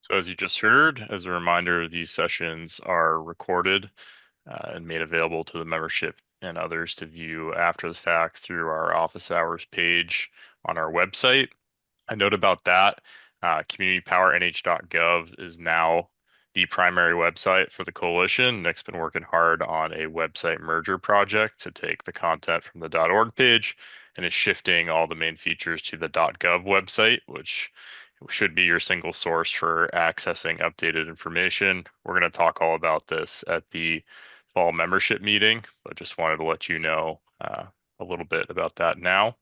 So as you just heard, as a reminder, these sessions are recorded and made available to the membership and others to view after the fact through our office hours page on our website. A note about that, communitypowernh.gov is now the primary website for the coalition. Nick's been working hard on a website merger project to take the content from the .org page and is shifting all the main features to the .gov website, which should be your single source for accessing updated information. We're going to talk all about this at the fall membership meeting, but just wanted to let you know a little bit about that now.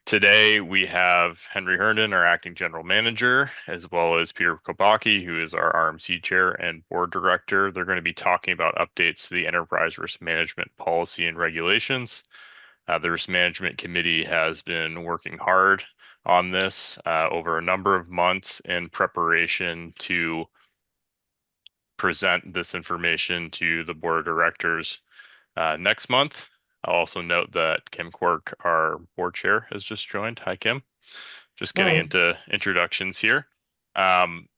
Today we have Henry Herndon, our acting general manager, as well as Peter Kulbacki, who is our RMC chair and board director. They're going to be talking about updates to the enterprise risk management policy and regulations. The risk management committee has been working hard on this over a number of months in preparation to present this information to the board of directors next month. I'll also note that Kim Quirk, our board chair, has just joined. Hi, Kim. Just getting Hi. into introductions here. Um,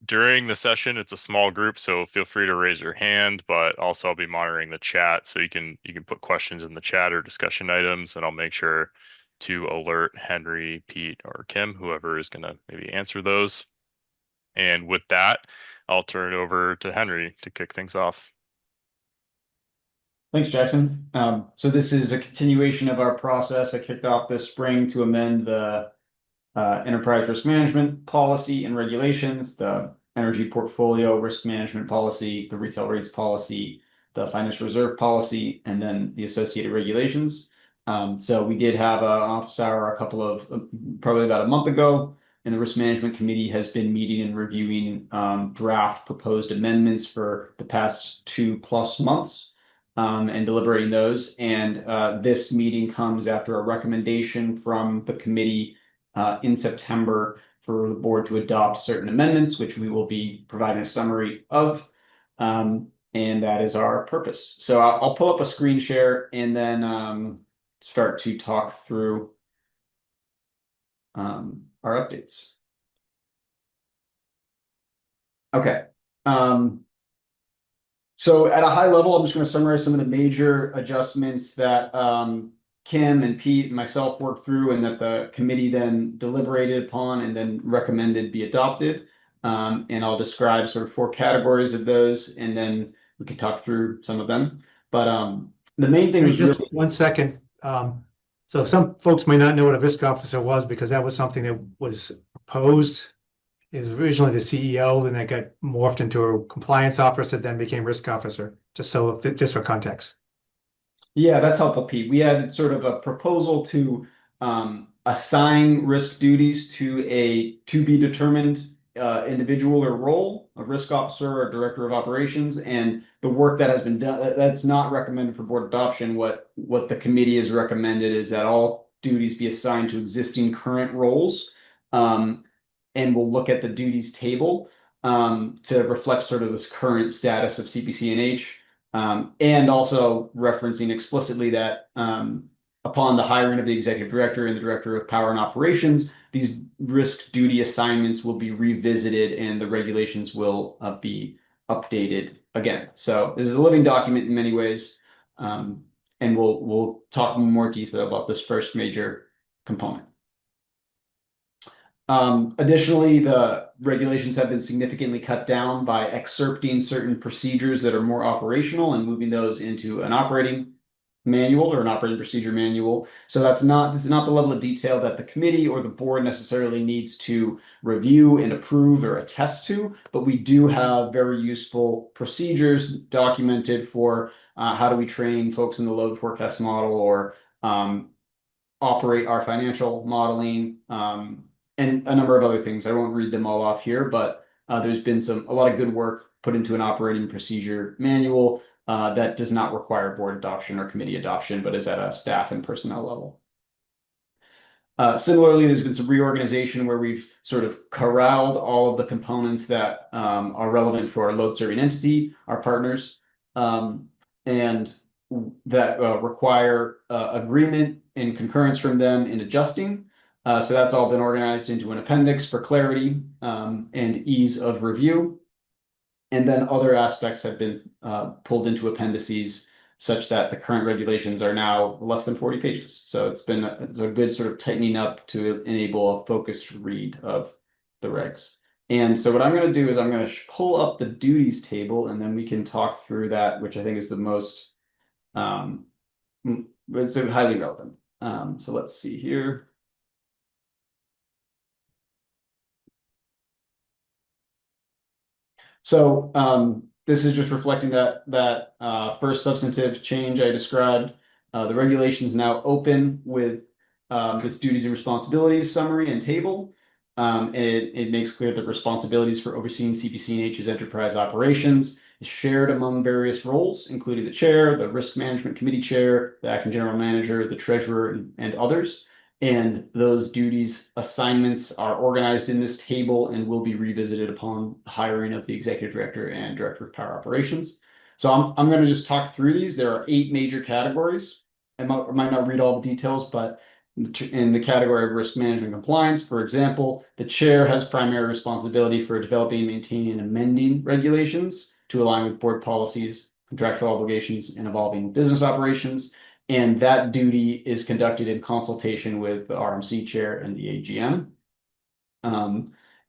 During the session, it's a small group, so feel free to raise your hand, but also I'll be monitoring the chat, so you can put questions in the chat or discussion items, and I'll make sure to alert Henry, Pete, or Kim, whoever is going to maybe answer those. And with that, I'll turn it over to Henry to kick things off. Thanks, Jackson. So this is a continuation of our process. I kicked off this spring to amend the enterprise risk management policy and regulations, the energy portfolio risk management policy, the retail rates policy, the financial reserve policy, and then the associated regulations. So we did have an office hour a couple of probably about a month ago, and the risk management committee has been meeting and reviewing draft proposed amendments for the past 2+ months. And deliberating those. And this meeting comes after a recommendation from the committee in September for the board to adopt certain amendments, which we will be providing a summary of. And that is our purpose. So I'll pull up a screen share and then start to talk through our updates. Okay. So at a high level, I'm just going to summarize some of the major adjustments that Kim and Pete and myself worked through and that the committee then deliberated upon and then recommended be adopted. And I'll describe sort of 4 categories of those, and then we can talk through some of them. But the main thing was Just really 1 second. So some folks may not know what a risk officer was because that was something that was proposed. It was originally the CEO, then it got morphed into a compliance officer, then became risk officer. Just for context. Yeah, that's helpful, Pete. We had sort of a proposal to assign risk duties to a to be determined individual or role, a risk officer or director of operations, and the work that has been done, that's not recommended for board adoption. What the committee has recommended is that all duties be assigned to existing current roles. And we'll look at the duties table to reflect sort of this current status of CPCNH. And also referencing explicitly that upon the hiring of the executive director and the director of power and operations, these risk duty assignments will be revisited and the regulations will be updated again. So this is a living document in many ways, and we'll talk in more detail about this first major component. Additionally, the regulations have been significantly cut down by excerpting certain procedures that are more operational and moving those into an operating manual or an operating procedure manual. So this is not the level of detail that the committee or the board necessarily needs to review and approve or attest to, but we do have very useful procedures documented for how do we train folks in the load forecast model or operate our financial modeling, and a number of other things. I won't read them all off here, but there's been a lot of good work put into an operating procedure manual that does not require board adoption or committee adoption, but is at a staff and personnel level. Similarly, there's been some reorganization where we've sort of corralled all of the components that are relevant for our load serving entity, our partners, and that require agreement and concurrence from them in adjusting. So that's all been organized into an appendix for clarity and ease of review. And then other aspects have been pulled into appendices such that the current regulations are now less than 40 pages. So it's been a good sort of tightening up to enable a focused read of the regs. And so what I'm going to do is I'm going to pull up the duties table, and then we can talk through that, which I think is the most, it's highly relevant. So let's see here. So this is just reflecting that first substantive change I described. The regulation is now open with this duties and responsibilities summary and table. It makes clear that responsibilities for overseeing CPCNH's enterprise operations is shared among various roles, including the chair, the risk management committee chair, the acting general manager, the treasurer, and others. And those duties assignments are organized in this table and will be revisited upon hiring of the executive director and director of power operations. So I'm going to just talk through these. There are 8 major categories. I might not read all the details, but in the category of risk management compliance, for example, the chair has primary responsibility for developing, maintaining, and amending regulations to align with board policies, contractual obligations, and evolving business operations. And that duty is conducted in consultation with the RMC chair and the AGM.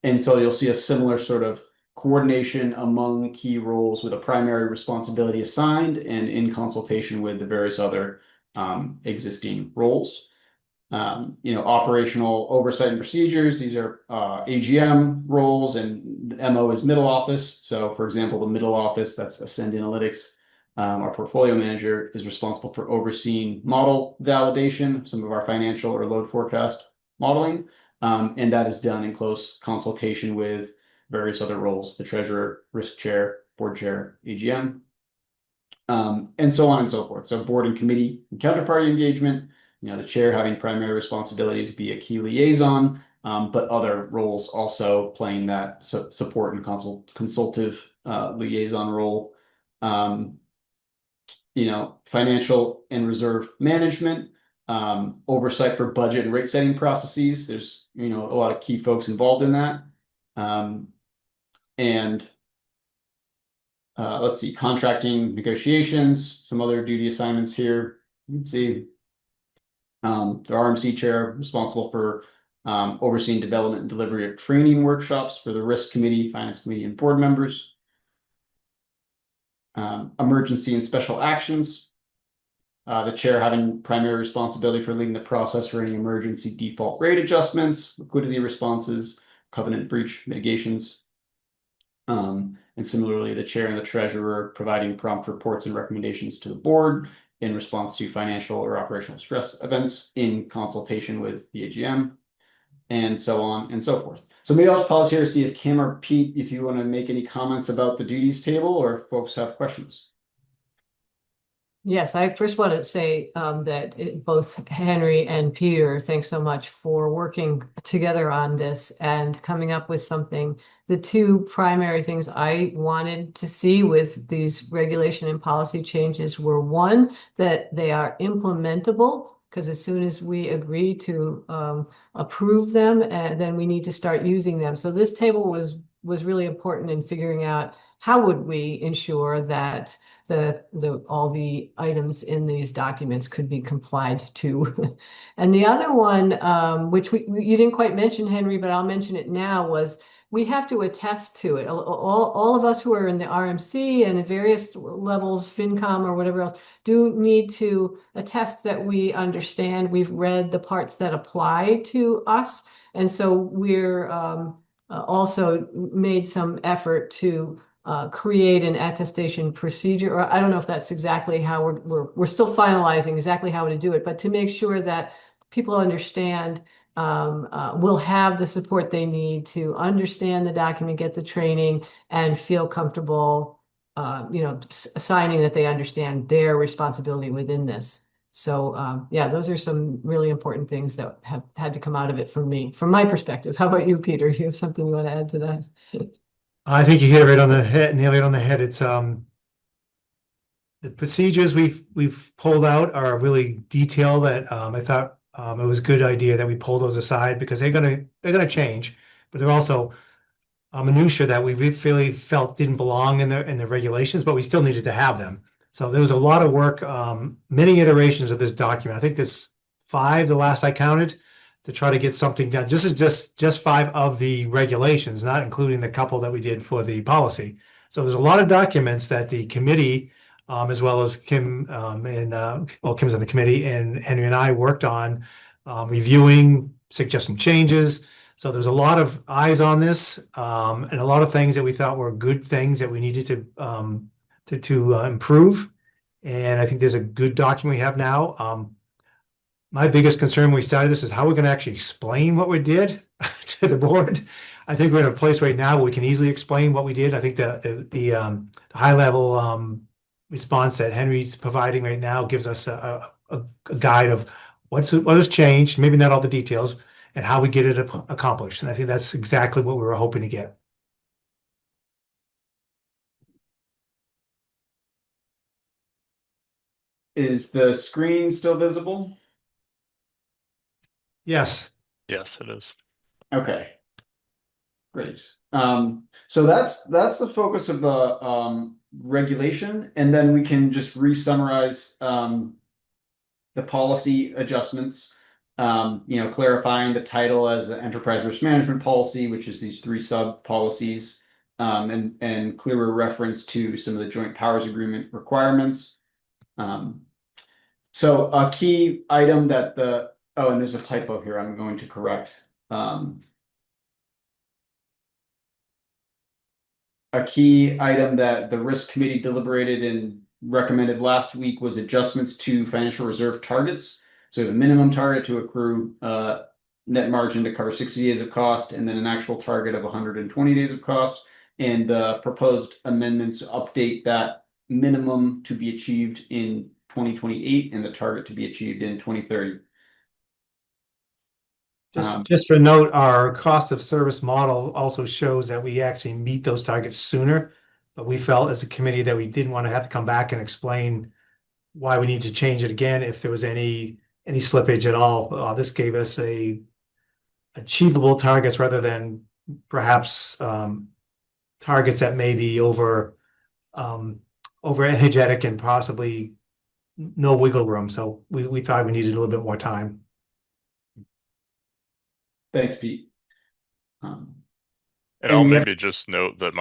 And so you'll see a similar sort of coordination among key roles with a primary responsibility assigned and in consultation with the various other existing roles. Operational oversight and procedures. These are AGM roles, and the MO is middle office. So for example, the middle office, that's Ascend Analytics. Our portfolio manager is responsible for overseeing model validation, some of our financial or load forecast modeling. And that is done in close consultation with various other roles, the treasurer, risk chair, board chair, AGM, and so on and so forth. So board and committee and counterparty engagement, the chair having primary responsibility to be a key liaison, but other roles also playing that support and consultative liaison role. Financial and reserve management, oversight for budget and rate setting processes. There's, a lot of key folks involved in that. Let's see, contracting negotiations, some other duty assignments here. You can see the RMC chair responsible for overseeing development and delivery of training workshops for the risk committee, finance committee, and board members. Emergency and special actions. The chair having primary responsibility for leading the process for any emergency default rate adjustments, liquidity responses, covenant breach mitigations. And similarly, the chair and the treasurer providing prompt reports and recommendations to the board in response to financial or operational stress events in consultation with the AGM, and so on and so forth. So maybe I'll just pause here to see if Kim or Pete, if you want to make any comments about the duties table, or if folks have questions. Yes, I first want to say that both Henry and Peter, thanks so much for working together on this and coming up with something. The 2 primary things I wanted to see with these regulation and policy changes were, 1, that they are implementable, because as soon as we agree to approve them, then we need to start using them. So this table was really important in figuring out how would we ensure that all the items in these documents could be complied to. And the other one, which you didn't quite mention, Henry, but I'll mention it now, was we have to attest to it. All of us who are in the RMC and the various levels, FinCom or whatever else, do need to attest that we understand, we've read the parts that apply to us. And so we're also made some effort to create an attestation procedure, or I don't know if that's exactly how we're still finalizing exactly how to do it, but to make sure that people understand, will have the support they need to understand the document, get the training, and feel comfortable, signing that they understand their responsibility within this. So yeah, those are some really important things that have had to come out of it for me, from my perspective. How about you, Peter? You have something you want to add to that? I think you hit it right on the head, nailed it on the head. It's the procedures we've pulled out are really detailed that I thought It was a good idea that we pull those aside because they're gonna change, but they're also minutia that we really felt didn't belong in the regulations, but we still needed to have them. So there was a lot of work, many iterations of this document. I think there's 5, the last I counted, to try to get something done. Just 5 of the regulations, not including the couple that we did for the policy. So there's a lot of documents that the committee, as well as Kim Kim's on the committee, and Henry and I worked on reviewing, suggesting changes. So there's a lot of eyes on this, and a lot of things that we thought were good things that we needed to improve. And I think there's a good document we have now. My biggest concern when we started this is how we're going to actually explain what we did to the board. I think we're in a place right now where we can easily explain what we did. I think the high level response that Henry's providing right now gives us a guide of what has changed, maybe not all the details, and how we get it accomplished. And I think that's exactly what we were hoping to get. Is the screen still visible? Yes. Yes, it is. Okay. Great. So that's the focus of the regulation, and then we can just re-summarize the policy adjustments. Clarifying the title as an enterprise risk management policy, which is these 3 sub policies, and clearer reference to some of the joint powers agreement requirements. So a key item that and there's a typo here I'm going to correct. A key item that the risk committee deliberated and recommended last week was adjustments to financial reserve targets. So we have a minimum target to accrue net margin to cover 60 days of cost, and then an actual target of 120 days of cost. And proposed amendments update that minimum to be achieved in 2028 and the target to be achieved in 2030. Just for note, our cost of service model also shows that we actually meet those targets sooner, but we felt as a committee that we didn't want to have to come back and explain why we need to change it again if there was any slippage at all. This gave us achievable targets rather than perhaps targets that may be over energetic and possibly no wiggle room. So we thought we needed a little bit more time. Thanks, Pete. And I'll maybe just note that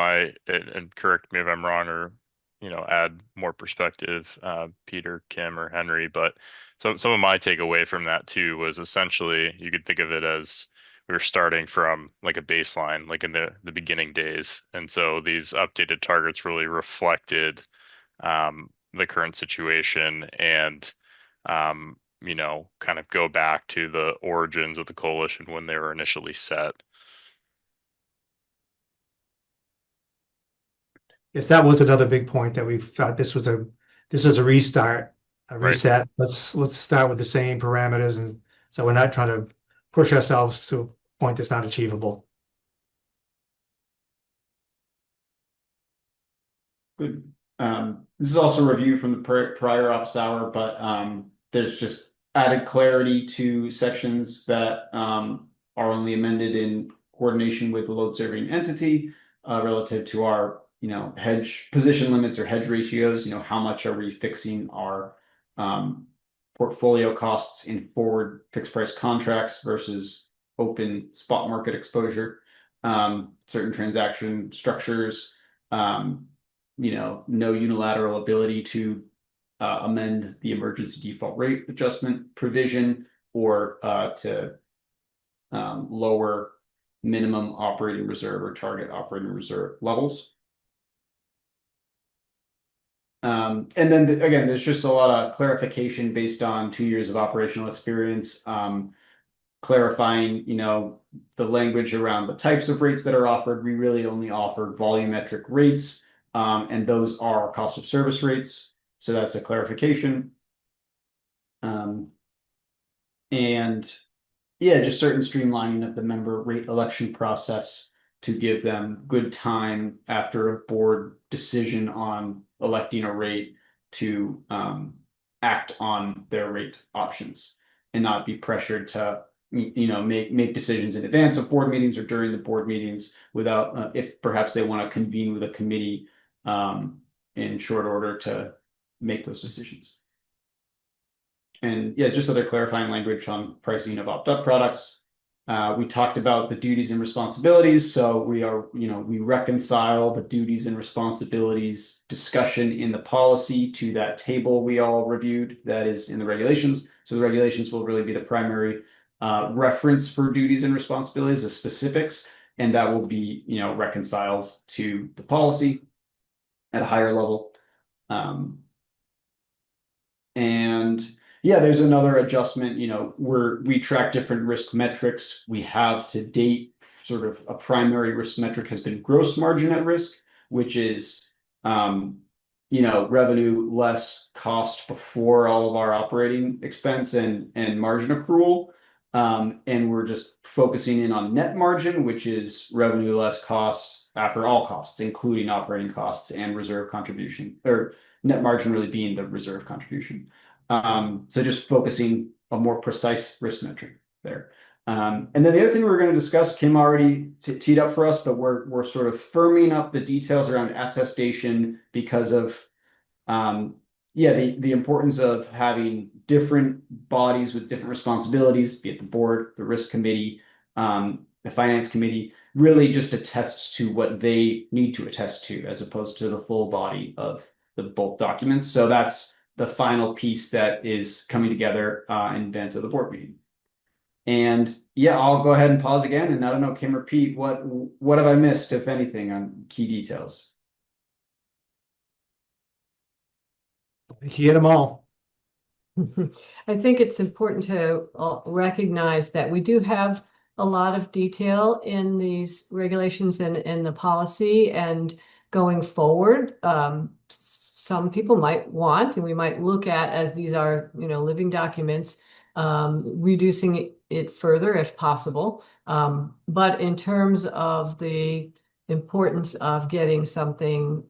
and correct me if I'm wrong, or add more perspective, Peter, Kim, or Henry. But some of my takeaway from that too was essentially you could think of it as we were starting from like a baseline, like in the beginning days, and so these updated targets really reflected the current situation and kind of go back to the origins of the coalition when they were initially set. Yes, that was another big point that we thought this was a restart, a reset. Right. Let's start with the same parameters, and so we're not trying to push ourselves to a point that's not achievable. Good. This is also a review from the prior ops hour, but there's just added clarity to sections that are only amended in coordination with the load serving entity relative to our hedge position limits or hedge ratios. How much are we fixing our portfolio costs in forward fixed price contracts versus open spot market exposure, certain transaction structures, no unilateral ability to amend the emergency default rate adjustment provision or to lower minimum operating reserve or target operating reserve levels. And then again, there's just a lot of clarification based on 2 years of operational experience, clarifying, the language around the types of rates that are offered. We really only offered volumetric rates, and those are cost of service rates. So that's a clarification. And yeah, just certain streamlining of the member rate election process to give them good time after a board decision on electing a rate to act on their rate options. and not be pressured to make decisions in advance of board meetings or during the board meetings without if perhaps they want to convene with a committee in short order to make those decisions. And yeah, just other clarifying language on pricing of opt-out products. We talked about the duties and responsibilities. So we reconcile the duties and responsibilities discussion in the policy to that table we all reviewed that is in the regulations. So the regulations will really be the primary reference for duties and responsibilities, the specifics, and that will be, reconciled to the policy at a higher level. And yeah, there's another adjustment, we track different risk metrics. We have to date sort of a primary risk metric has been gross margin at risk, which is, revenue less cost before all of our operating expense and margin accrual. And we're just focusing in on net margin, which is revenue less costs after all costs, including operating costs and reserve contribution, or net margin really being the reserve contribution. So just focusing a more precise risk metric there. And then the other thing we're going to discuss came already teed up for us, but we're sort of firming up the details around attestation because of the importance of having different bodies with different responsibilities, be it the board, the risk committee, the finance committee, really just attests to what they need to attest to, as opposed to the full body of the both documents. So that's the final piece that is coming together in advance of the board meeting. And yeah, I'll go ahead and pause again. And I don't know, Kim or Pete, what have I missed, if anything, on key details? You hit them all. I think it's important to recognize that we do have a lot of detail in these regulations and in the policy, and going forward, some people might want, and we might look at as these are, living documents, reducing it further if possible. But in terms of the importance of getting something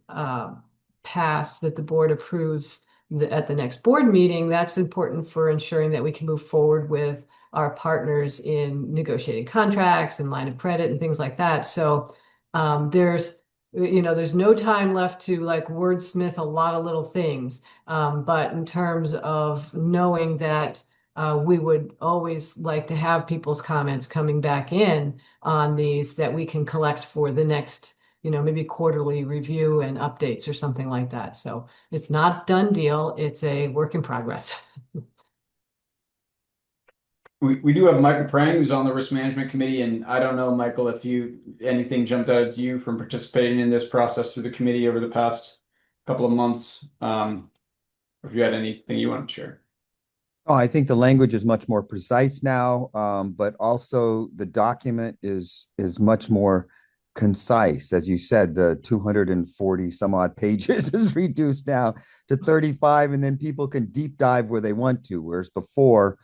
passed that the board approves at the next board meeting, that's important for ensuring that we can move forward with our partners in negotiating contracts and line of credit and things like that. So there's no time left to like wordsmith a lot of little things. But in terms of knowing that we would always like to have people's comments coming back in on these that we can collect for the next, maybe quarterly review and updates or something like that. So it's not a done deal. It's a work in progress. We do have Michael Prang, who's on the risk management committee, and I don't know, Michael, if anything jumped out at you from participating in this process through the committee over the past couple of months, or if you had anything you want to share. Oh, I think the language is much more precise now, but also the document is much more concise. As you said, the 240 some odd pages is reduced now to 35, and then people can deep dive where they want to. Whereas before,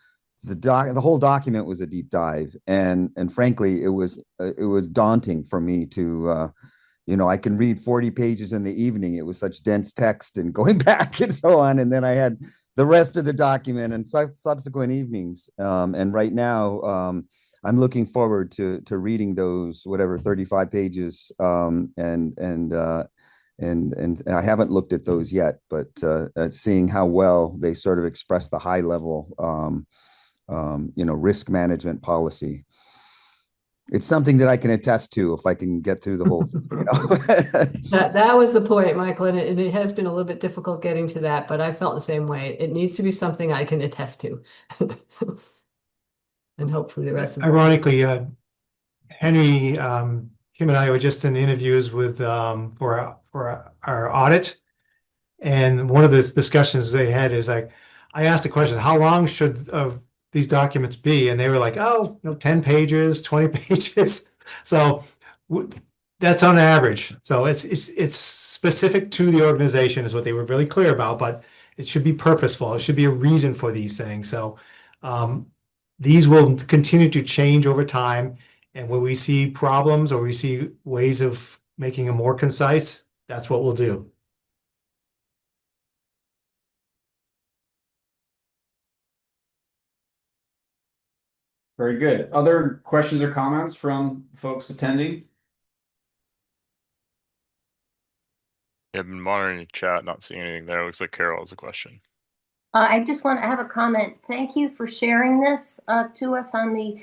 the whole document was a deep dive, and frankly, it was daunting for me to. I can read 40 pages in the evening. It was such dense text and going back and so on. And then I had the rest of the document and subsequent evenings. And right now, I'm looking forward to reading those, 35 pages. And I haven't looked at those yet, but seeing how well they sort of express the high level, risk management policy. It's something that I can attest to if I can get through the whole thing. That was the point, Michael, and it has been a little bit difficult getting to that, but I felt the same way. It needs to be something I can attest to. And hopefully the rest of Ironically, Henry, Kim and I were just in interviews with for our audit, and one of the discussions they had is like, I asked the question, how long should these documents be? And they were like, 10 pages, 20 pages. So that's on average. So it's specific to the organization is what they were really clear about, but it should be purposeful. It should be a reason for these things. So these will continue to change over time. And when we see problems or we see ways of making them more concise, that's what we'll do. Very good. Other questions or comments from folks attending? I've been monitoring the chat, not seeing anything there. Looks like Carol has a question. I just want to have a comment. Thank you for sharing this to us on the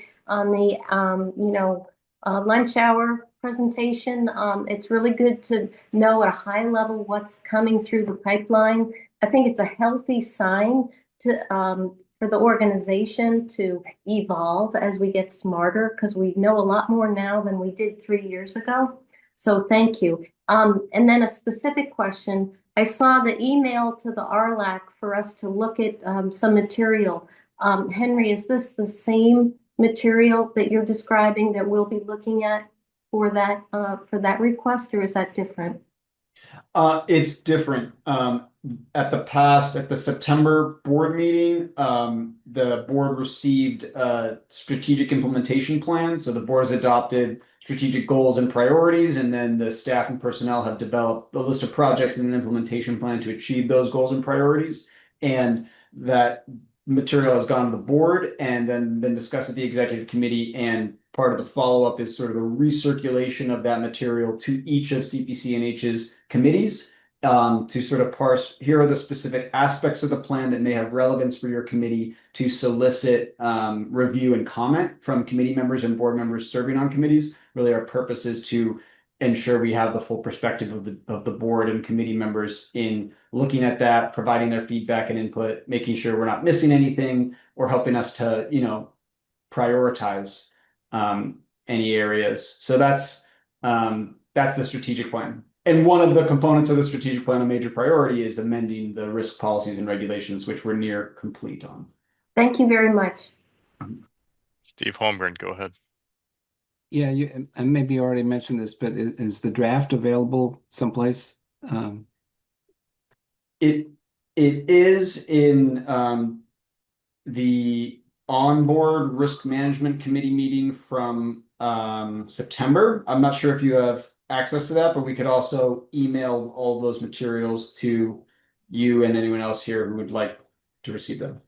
lunch hour presentation. It's really good to know at a high level what's coming through the pipeline. I think it's a healthy sign to for the organization to evolve as we get smarter, because we know a lot more now than we did 3 years ago. So thank you. And then a specific question. I saw the email to the RLAC for us to look at some material. Henry, is this the same material that you're describing that we'll be looking at for that request, or is that different? It's different. At the September board meeting, the board received a strategic implementation plan. So the board has adopted strategic goals and priorities, and then the staff and personnel have developed a list of projects and an implementation plan to achieve those goals and priorities. And that material has gone to the board and then been discussed at the executive committee. And part of the follow-up is sort of a recirculation of that material to each of CPCNH's committees to sort of parse, here are the specific aspects of the plan that may have relevance for your committee, to solicit review and comment from committee members and board members serving on committees. Really, our purpose is to ensure we have the full perspective of the board and committee members in looking at that, providing their feedback and input, making sure we're not missing anything, or helping us to, prioritize any areas. So that's the strategic plan. And one of the components of the strategic plan, a major priority, is amending the risk policies and regulations, which we're near complete on. Thank you very much. Steve Holmgren, go ahead. Yeah, and maybe you already mentioned this, but is the draft available someplace? It is in the onboard risk management committee meeting from September. I'm not sure if you have access to that, but we could also email all those materials to you and anyone else here who would like to receive them.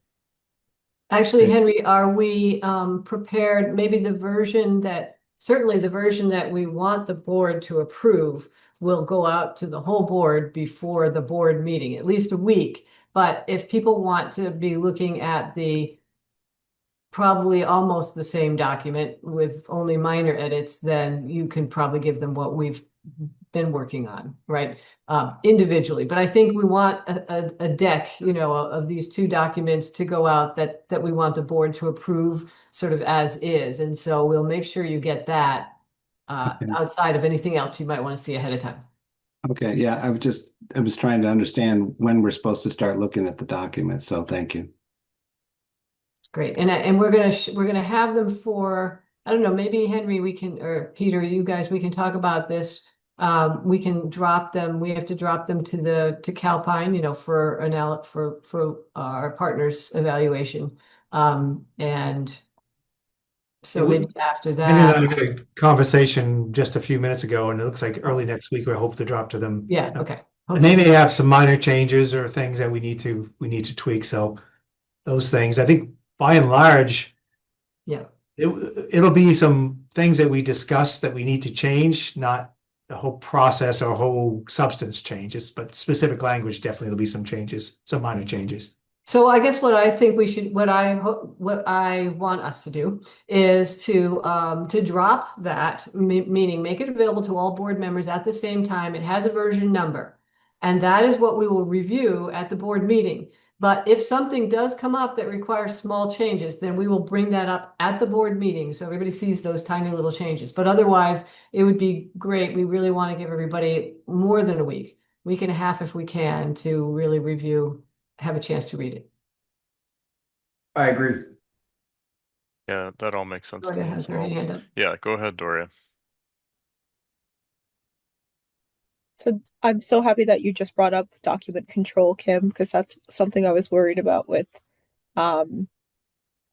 Actually, Henry, are we prepared? Maybe certainly the version that we want the board to approve will go out to the whole board before the board meeting, at least a week. But if people want to be looking at probably almost the same document with only minor edits, then you can probably give them what we've been working on, right? Individually. But I think we want a deck, of these two documents to go out that we want the board to approve sort of as is. And so we'll make sure you get that outside of anything else you might want to see ahead of time. Okay, yeah, I was trying to understand when we're supposed to start looking at the document, so thank you. Great. And we're gonna have them for, I don't know, maybe Henry, or Peter, you guys, we can talk about this. We can drop them. We have to drop them to Calpine, for our partners evaluation. And so maybe after Henry and I that. had a conversation just a few minutes ago, and it looks like early next week we hope to drop to them. Yeah. Okay. And they may have some minor changes or things that we need to tweak. So those things, I think, by and large, yeah, it'll be some things that we discuss that we need to change, not the whole process or whole substance changes, but specific language, definitely there'll be some changes, some minor changes. So I guess what I think what I want us to do is to drop that, meaning make it available to all board members at the same time. It has a version number, and that is what we will review at the board meeting. But if something does come up that requires small changes, then we will bring that up at the board meeting so everybody sees those tiny little changes. But otherwise, it would be great. We really want to give everybody more than a week and a half if we can, to really review, have a chance to read it. I agree. Yeah, that all makes sense to Doria me has as her well. hand up. Yeah, go ahead, Doria. So I'm so happy that you just brought up document control, Kim, because that's something I was worried about with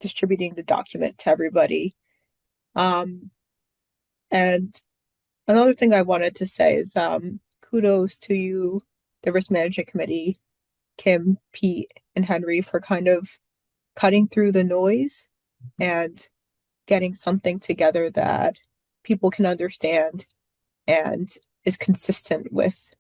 distributing the document to everybody. And another thing I wanted to say is kudos to you, the Risk Management Committee, Kim, Pete, and Henry, for kind of cutting through the noise and getting something together that people can understand and is consistent with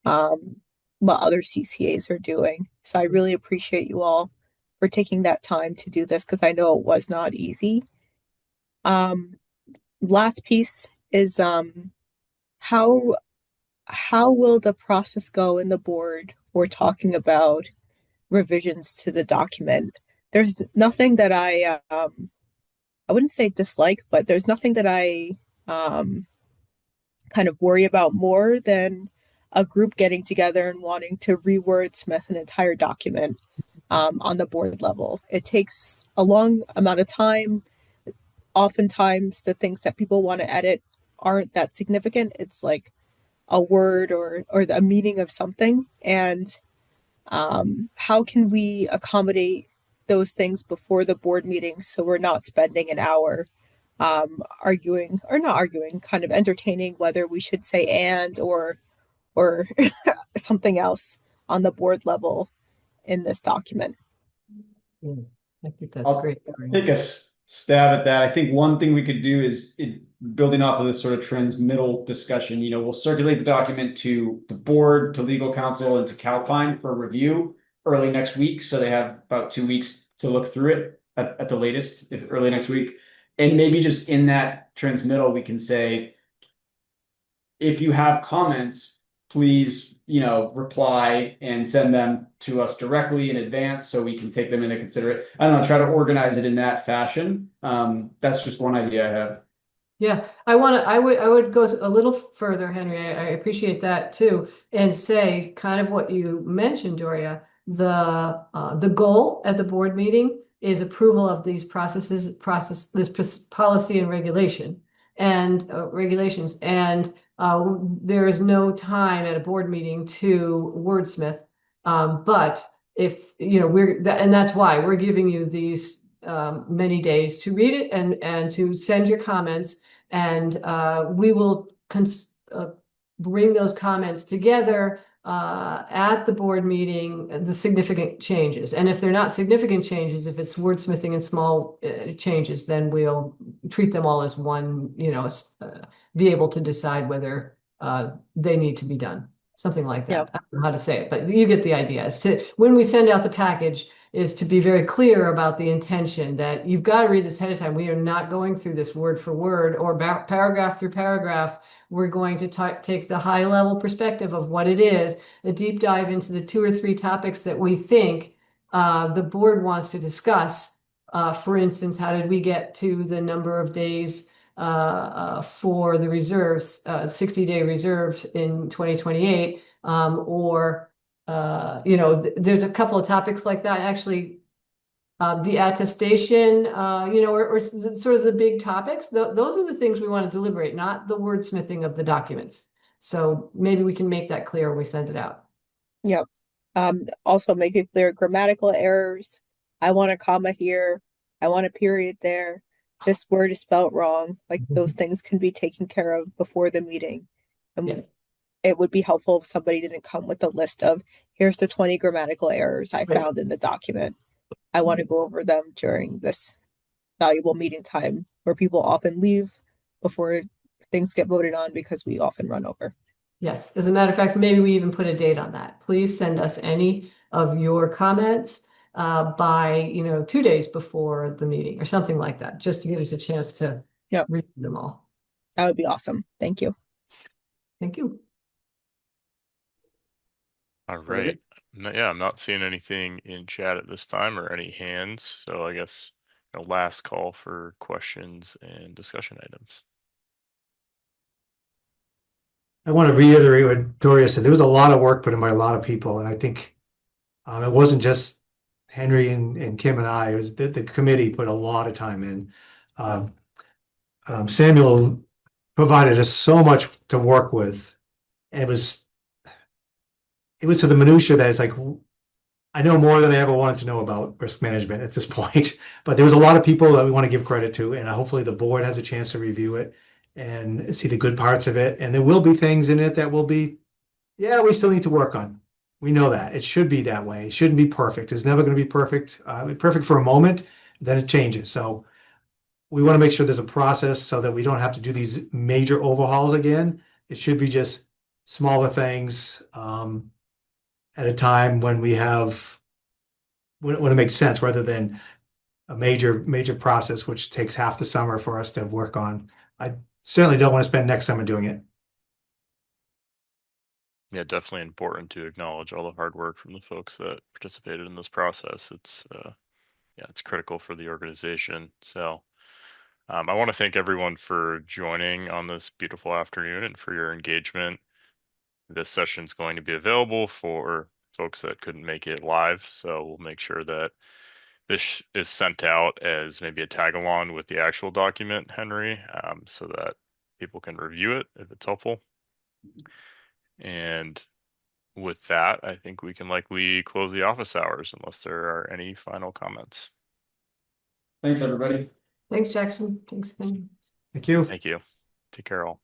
what other CCAs are doing. So I really appreciate you all for taking that time to do this because I know it was not easy. Last piece is how will the process go in the board for talking about revisions to the document? There's nothing that I wouldn't say dislike, but there's nothing that I kind of worry about more than a group getting together and wanting to rewordsmith an entire document on the board level. It takes a long amount of time. Oftentimes, the things that people want to edit aren't that significant. It's like a word or a meaning of something. And how can we accommodate those things before the board meeting so we're not spending an hour arguing or not arguing, kind of entertaining whether we should say and or something else on the board level in this document. I think that's I'll great. take a stab at that. I think one thing we could do is building off of this sort of transmittal discussion, we'll circulate the document to the board, to legal counsel, and to Calpine for review early next week. So they have about 2 weeks to look through it at the latest, if early next week. And maybe just in that transmittal, we can say, if you have comments, please, reply and send them to us directly in advance so we can take them into consideration. I don't know, try to organize it in that fashion. That's just one idea I have. Yeah, I would go a little further, Henry. I appreciate that too, and say kind of what you mentioned, Doria. The goal at the board meeting is approval of these this policy and regulation and regulations, and there is no time at a board meeting to wordsmith. But if and that's why we're giving you these many days to read it and to send your comments, and we will bring those comments together at the board meeting, the significant changes. And if they're not significant changes, if it's wordsmithing and small changes, then we'll treat them all as one, be able to decide whether they need to be done. Something like that. Yep. I don't know how to say it, but you get the idea. When we send out the package, is to be very clear about the intention that you've got to read this ahead of time. We are not going through this word for word or paragraph through paragraph. We're going to take the high level perspective of what it is, a deep dive into the 2 or 3 topics that we think the board wants to discuss. For instance, how did we get to the number of days for the reserves, 60-day reserves in 2028, there's a couple of topics like that. Actually, the attestation, or sort of the big topics. Those are the things we want to deliberate, not the wordsmithing of the documents. So maybe we can make that clear when we send it out. Yep. Also make it clear grammatical errors. I want a comma here. I want a period there. This word is spelled wrong. Like those things can be taken care of before the meeting. And it would be helpful if somebody didn't come with a list of, here's the 20 grammatical errors I found in the document. I want to go over them during this valuable meeting time where people often leave before things get voted on because we often run over. Yes, as a matter of fact, maybe we even put a date on that. Please send us any of your comments by 2 days before the meeting or something like that, just to give us a chance to read them all. That would be awesome. Thank you. Thank you. All right. Yeah, I'm not seeing anything in chat at this time or any hands. So I guess a last call for questions and discussion items. I want to reiterate what Doria said. There was a lot of work put in by a lot of people, and I think it wasn't just Henry and Kim and I. It was the committee put a lot of time in. Samuel provided us so much to work with. It was to the minutia that it's like, I know more than I ever wanted to know about risk management at this point, but there was a lot of people that we want to give credit to, and hopefully the board has a chance to review it and see the good parts of it. And there will be things in it that will be, we still need to work on. We know that. It should be that way. It shouldn't be perfect. It's never going to be perfect. Perfect for a moment, then it changes. So we want to make sure there's a process so that we don't have to do these major overhauls again. It should be just smaller things at a time when we have when it makes sense, rather than a major process which takes half the summer for us to work on. I certainly don't want to spend next summer doing it. Yeah, definitely important to acknowledge all the hard work from the folks that participated in this process. It's yeah, it's critical for the organization. So I want to thank everyone for joining on this beautiful afternoon and for your engagement. This session is going to be available for folks that couldn't make it live, so we'll make sure that this is sent out as maybe a tag along with the actual document, Henry, so that people can review it if it's helpful. And with that, I think we can likely close the office hours unless there are any final comments. Thanks, everybody. Thanks, Jackson. Thanks, Tim. Thank you. Thank you. Take care all.